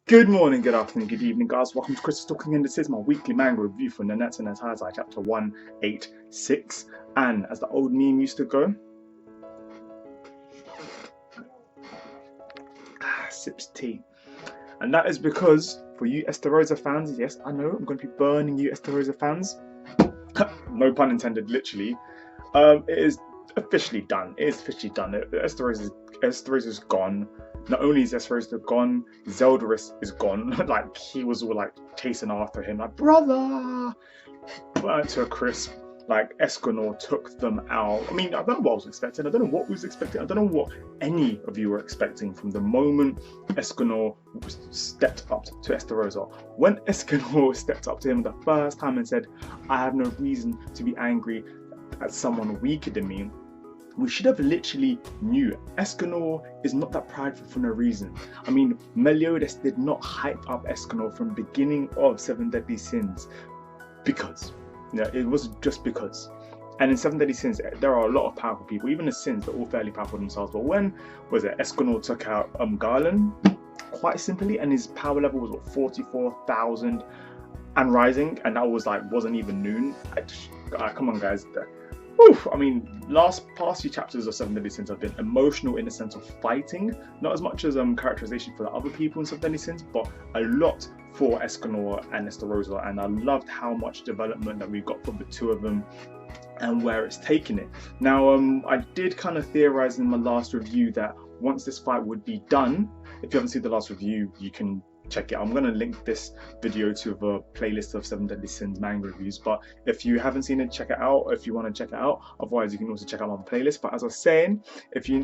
Good morning, good afternoon, good evening, guys. Welcome to chrisIsTalkin, and this is my weekly manga review for Nanatsu and Taizai, chapter 186. And as the old meme used to go, sips tea. And that is because, for you Estarossa fans, yes, I know I'm going to be burning you Estarossa fans. No pun intended, literally. It is officially done. It is officially done. Estarossa is gone. Not only is Estarossa gone, Zeldris is gone. Like, he was all like chasing after him, like, brother! Burnt to a crisp. Like, Escanor took them out. I mean, I don't know what I was expecting. I don't know what was expecting. I don't know what any of you were expecting from the moment Escanor stepped up to Estarossa. When Escanor stepped up to him the first time and said, I have no reason to be angry at someone weaker than me, we should have literally knew Escanor is not that prideful for no reason. I mean, Meliodas did not hype up Escanor from the beginning of Seven Deadly Sins because. Yeah, it was just because. And in Seven Deadly Sins, there are a lot of powerful people. Even the Sins, they're all fairly powerful themselves. But when Escanor took out Garland, quite simply, and his power level was what, 44,000 and rising, and that was like wasn't even noon. Come on, guys. Oof, I mean, past few chapters of Seven Deadly Sins have been emotional in the sense of fighting, not as much as characterization for the other people in Seven Deadly Sins, but a lot for Escanor and Estarossa, and I loved how much development that we got from the two of them and where it's taken it. Now, I did kind of theorize in my last review that once this fight would be done, if you haven't seen the last review, you can check it. I'm going to link this video to the playlist of Seven Deadly Sins manga reviews, but if you haven't seen it, check it out if you want to check it out. Otherwise, you can also check out my playlist. But as I was saying, if you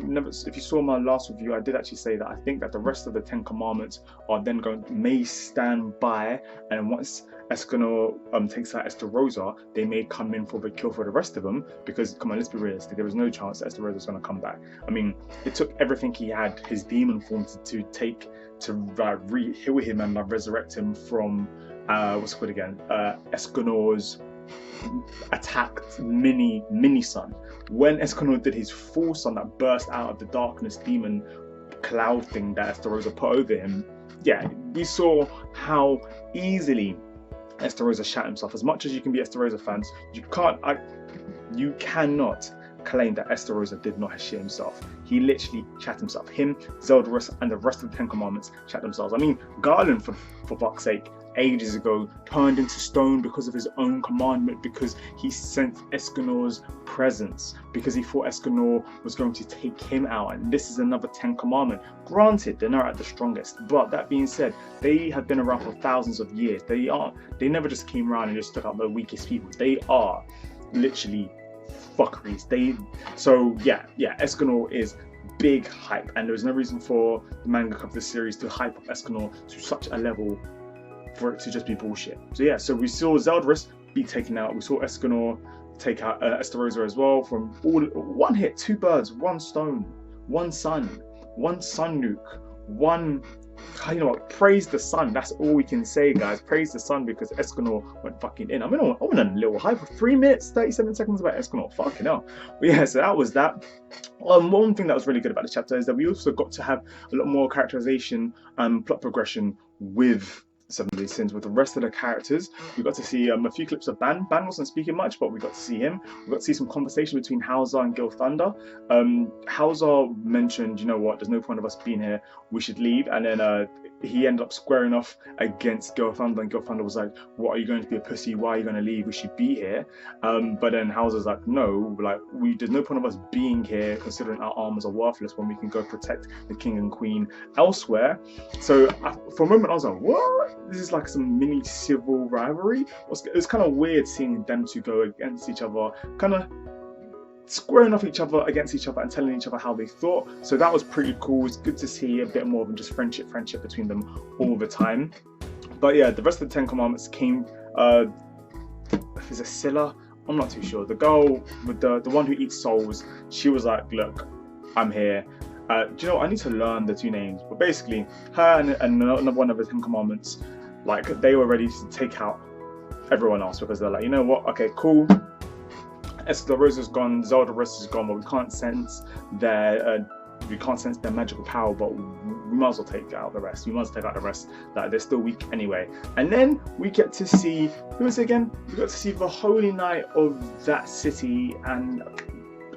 saw my last review, I did actually say that I think that the rest of the 10 commandments are then may stand by, and once Escanor takes out Estarossa, they may come in for the kill for the rest of them, because, come on, let's be realistic, there was no chance that Estarossa was going to come back. I mean, it took everything he had, his demon form, to re-heal him and resurrect him from what's it called again? Escanor's attacked mini sun. When Escanor did his full sun that burst out of the darkness demon cloud thing that Estarossa put over him, yeah, we saw how easily Estarossa shat himself. As much as you can be Estarossa fans, you cannot claim that Estarossa did not shit himself. He literally shat himself. Him, Zeldris, and the rest of the 10 commandments shat themselves. I mean, Garland, for fuck's sake, ages ago turned into stone because of his own commandment, because he sensed Escanor's presence, because he thought Escanor was going to take him out. And this is another 10 commandment. Granted, they're not at the strongest, but that being said, they have been around for thousands of years. They never just came around and just took out the weakest people. They are literally fuckeries. Escanor is big hype, and there's no reason for the manga of this series to hype up Escanor to such a level for it to just be bullshit. So we saw Zeldris be taken out. We saw Escanor take out Estarossa as well from one hit, two birds, one stone, one sun nuke, one. You know what? Praise the sun. That's all we can say, guys. Praise the sun, because Escanor went fucking in. I mean, I went on a little hype for 3 minutes, 37 seconds about Escanor. Fucking hell. But yeah, so that was that. One thing that was really good about the chapter is that we also got to have a lot more characterization and plot progression with Seven Deadly Sins with the rest of the characters. We got to see a few clips of Ban. Ban wasn't speaking much, but we got to see him. We got to see some conversation between Hauser and Gil Thunder. Hauser mentioned, you know what, there's no point of us being here, we should leave. And then he ended up squaring off against Gil Thunder, and Gil Thunder was like, what, are you going to be a pussy? Why are you going to leave? We should be here. But then Hauser's like, no, like, there's no point of us being here, considering our armors are worthless when we can go protect the king and queen elsewhere. So for a moment I was like, what? This is like some mini civil rivalry. It was kind of weird seeing them two go against each other, kind of squaring off against each other and telling each other how they thought. So that was pretty cool. It's good to see a bit more than just friendship between them all the time. But yeah, the rest of the 10 commandments came. Is it Scylla? I'm not too sure. The girl with the one who eats souls, she was like, look, I'm here. Do you know what? I need to learn the two names, but basically her and another one of the 10 commandments, like, they were ready to take out everyone else, because they're like, you know what, okay, cool, Estarossa's gone, Zeldris is gone, but we can't sense their we can't sense their magical power, but we might as well take out the rest. We might as well take out the rest. Like, they're still weak anyway. And then we get to see, who is it again? We got to see the Holy Knight of that city, and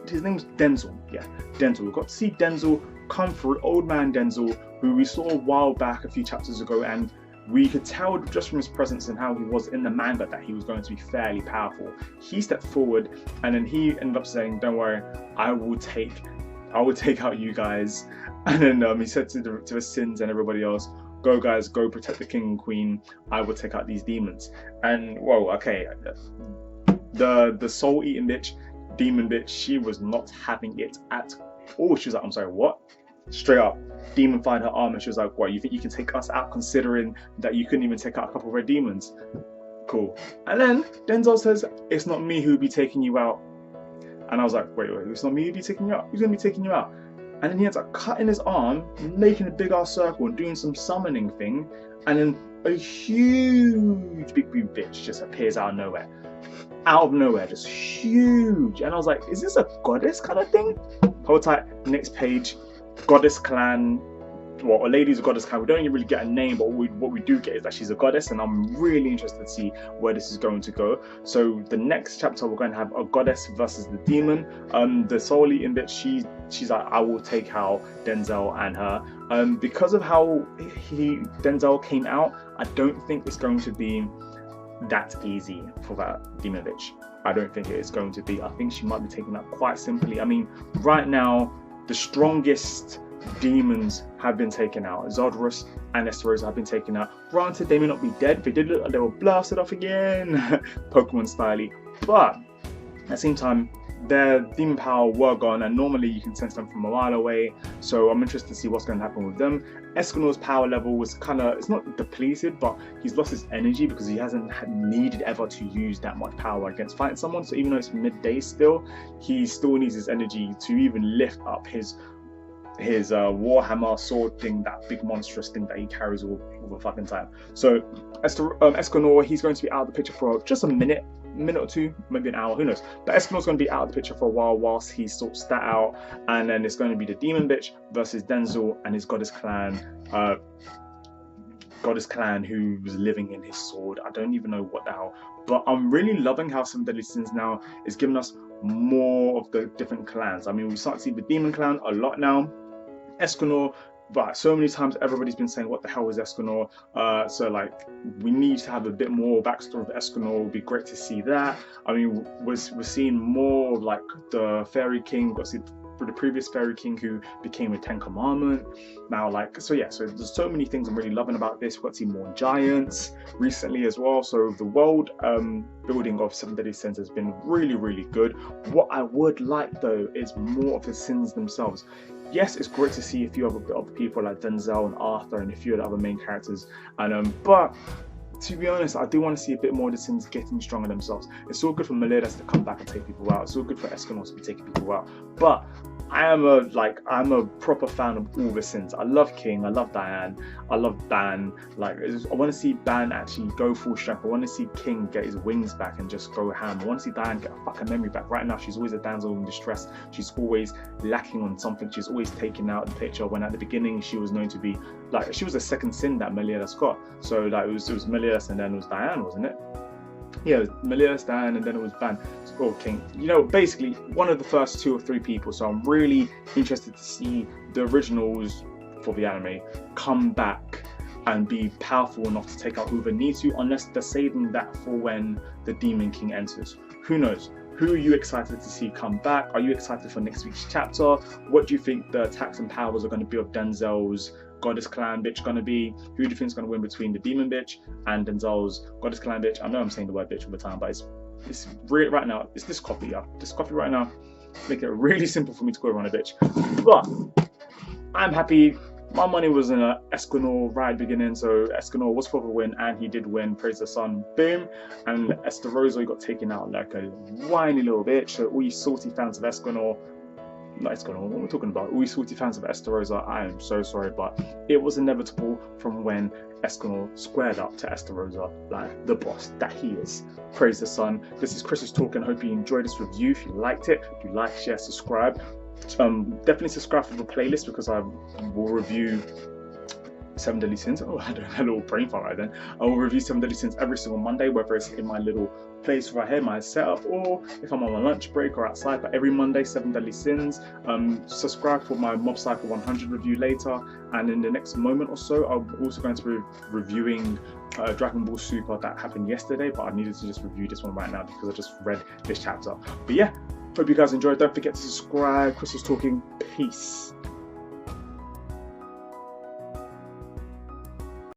his name's Denzel. Yeah, Denzel. We got to see Denzel come through, old man Denzel, who we saw a while back, a few chapters ago, and we could tell just from his presence and how he was in the manga that he was going to be fairly powerful. He stepped forward, and then he ended up saying, "Don't worry, I will take out you guys." And then he said to his sins and everybody else, "Go guys, go protect the king and queen. I will take out these demons." And whoa, okay, the soul eating bitch, demon bitch, she was not having it at all. She was like, "I'm sorry, what?" Straight up, demon fired her arm, and she was like, "What, you think you can take us out, considering that you couldn't even take out a couple of red demons?" Cool. And then Denzel says, "It's not me who'll be taking you out." And I was like, wait, it's not me who'll be taking you out? Who's gonna be taking you out? And then he ends up cutting his arm, making a big ass circle and doing some summoning thing, and then a huge big blue bitch just appears out of nowhere. Out of nowhere, just huge. And I was like, is this a goddess kind of thing? Hold tight, next page. Goddess clan, well, a lady's a goddess clan. We don't even really get a name, but what we do get is that she's a goddess, and I'm really interested to see where this is going to go. So the next chapter, we're going to have a goddess versus the demon. The soul eating bitch, she's like, "I will take out Denzel and her." Because of how Denzel came out, I don't think it's going to be that easy for that demon bitch. I don't think it is going to be. I think she might be taken out quite simply. I mean, right now, the strongest demons have been taken out. Zeldris and Estarossa have been taken out. Granted, they may not be dead. They did look like they were blasted off again, Pokemon styley, but at the same time, their demon power were gone, and normally you can sense them from a mile away. So I'm interested to see what's going to happen with them. Escanor's power level was kind of, it's not depleted, but he's lost his energy because he hasn't needed ever to use that much power against fighting someone. So even though it's midday still, he still needs his energy to even lift up his Warhammer sword thing, that big monstrous thing that he carries all the fucking time. So Escanor, he's going to be out of the picture for just a minute or two, maybe an hour, who knows. But Escanor's going to be out of the picture for a while whilst he sorts that out, and then it's going to be the demon bitch versus Denzel and his goddess clan who was living in his sword. I don't even know what the hell, but I'm really loving how Seven Deadly Sins now is giving us more of the different clans. I mean, we start to see the demon clan a lot now. Escanor, but so many times everybody's been saying, what the hell is Escanor? So like, we need to have a bit more backstory of Escanor. It would be great to see that. I mean, we're seeing more of like the Fairy King, got to see the previous Fairy King who became a 10 Commandment. Now, like, so yeah, so there's so many things I'm really loving about this. We've got to see more giants recently as well. So the world building of Seven Deadly Sins has been really, really good. What I would like though is more of the sins themselves. Yes, it's great to see a few other people like Denzel and Arthur and a few of the other main characters, and but to be honest, I do want to see a bit more of the sins getting stronger themselves. It's all good for Meledas to come back and take people out. It's all good for Escanor to be taking people out. But I'm a proper fan of all the sins. I love King, I love Diane, I love Ban. Like, I want to see Ban actually go full strength. I want to see King get his wings back and just go ham. I want to see Diane get a fucking memory back. Right now, she's always a damsel in distress. She's always lacking on something. She's always taken out the picture, when at the beginning she was known to be, like, she was the second sin that Meledas got. So like, it was Meledas and then it was Diane, wasn't it? Yeah, Meledas, Diane, and then it was Ban or King. You know, basically one of the first 2 or 3 people. So I'm really interested to see the originals for the anime come back and be powerful enough to take out whoever needs to, unless they're saving that for when the Demon King enters. Who knows? Who are you excited to see come back? Are you excited for next week's chapter? What do you think the attacks and powers are going to be of Denzel's Goddess Clan bitch going to be? Who do you think is going to win between the Demon bitch and Denzel's Goddess Clan bitch? I know I'm saying the word bitch all the time, but it's really, right now, it's this coffee, yeah. This coffee right now, make it really simple for me to call everyone a bitch. But I'm happy. My money was in Escanor right at the beginning, so Escanor was for the win, and he did win. Praise the sun, boom. And Estarossa got taken out like a whiny little bitch. So all you salty fans of Escanor, not Escanor, what are we talking about? All you salty fans of Estarossa, I am so sorry, but it was inevitable from when Escanor squared up to Estarossa, like the boss that he is. Praise the sun. This is chrisIsTalkin. Hope you enjoyed this review. If you liked it, do like, share, subscribe. Definitely subscribe for the playlist, because I will review 7 Deadly Sins. Oh, I had a little brain fart right then. I will review 7 Deadly Sins every single Monday, whether it's in my little place right here, my setup, or if I'm on my lunch break or outside. But every Monday, 7 Deadly Sins. Subscribe for my Mob Psycho 100 review later, and in the next moment or so, I'm also going to be reviewing Dragon Ball Super that happened yesterday, but I needed to just review this one right now because I just read this chapter. But yeah, hope you guys enjoyed. Don't forget to subscribe. Chris is talking. Peace.